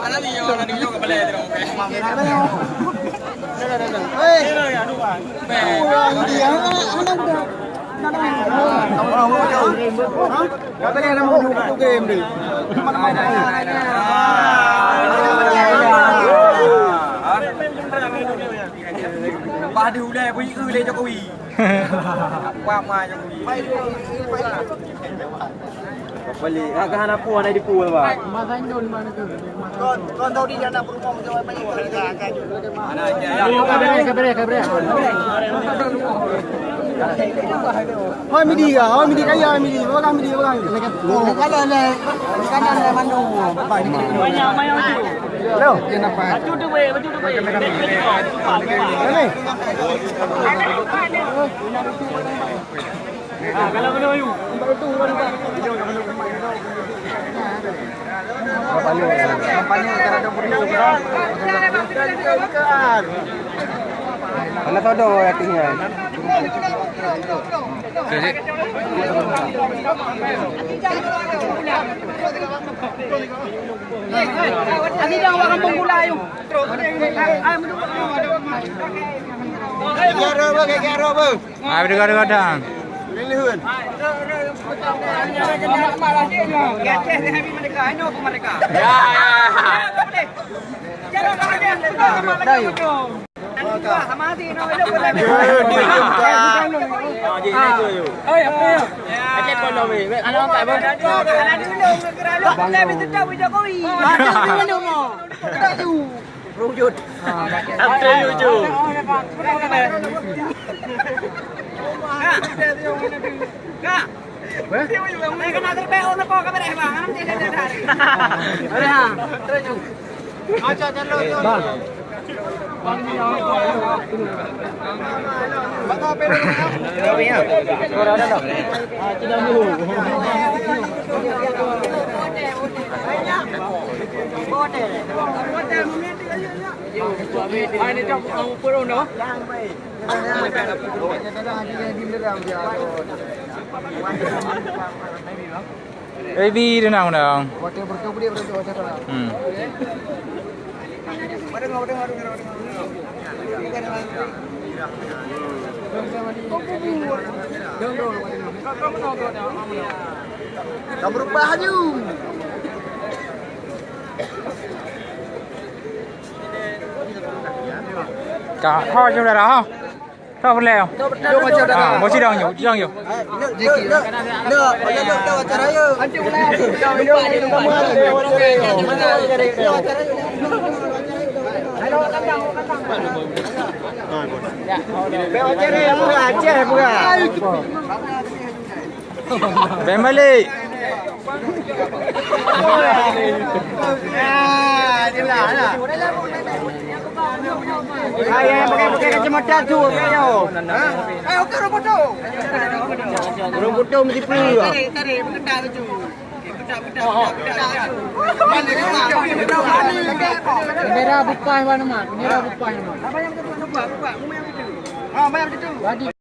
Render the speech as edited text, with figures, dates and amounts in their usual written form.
Mana ni yo ke balai tu. Hei. Katanya ada mau buku game deh. Padu le, bui le Jokowi. Qua mai Jokowi. Balik agak hana puan ada di pool ba. Makanya mana tu? Kon tahu dia nak berumah macam mana? Kabere. Hoi midi ka, hoi midi kaya midi, bakang midi. Kalau le, kanan le manu. Banyak tu. Lo, dia nampak. Baju tu we. Ni. Kalau mana you? Kampanye kerana beri mana tahu dah artinya. Ani dah orang penggula you. Kero ba. Ah, kadang-kadang. Lilihun. Kena terpeo na po kami rin bang? Anong tinatari? Ano ha? Acha chalo yo. Baka pero gabi ha. Ora na no. Tidak dulu. Bote. Ini jam kamu puro no? Yang baik. Baby dia nak dah. Bote berkebudi berkebudi. Kamu berubah aja. Cả kho trong đó không? Kho phần lèo. Một chỉ đồng nhiều. Family. Pakai kacamata tu yo. Okey rumput tu mesti perlu. Tarik berkedak baju. Bendera bupai mana mak? Bendera bupai mana? Apa yang betul buat? Buat. Mu yang betul. Macam tu.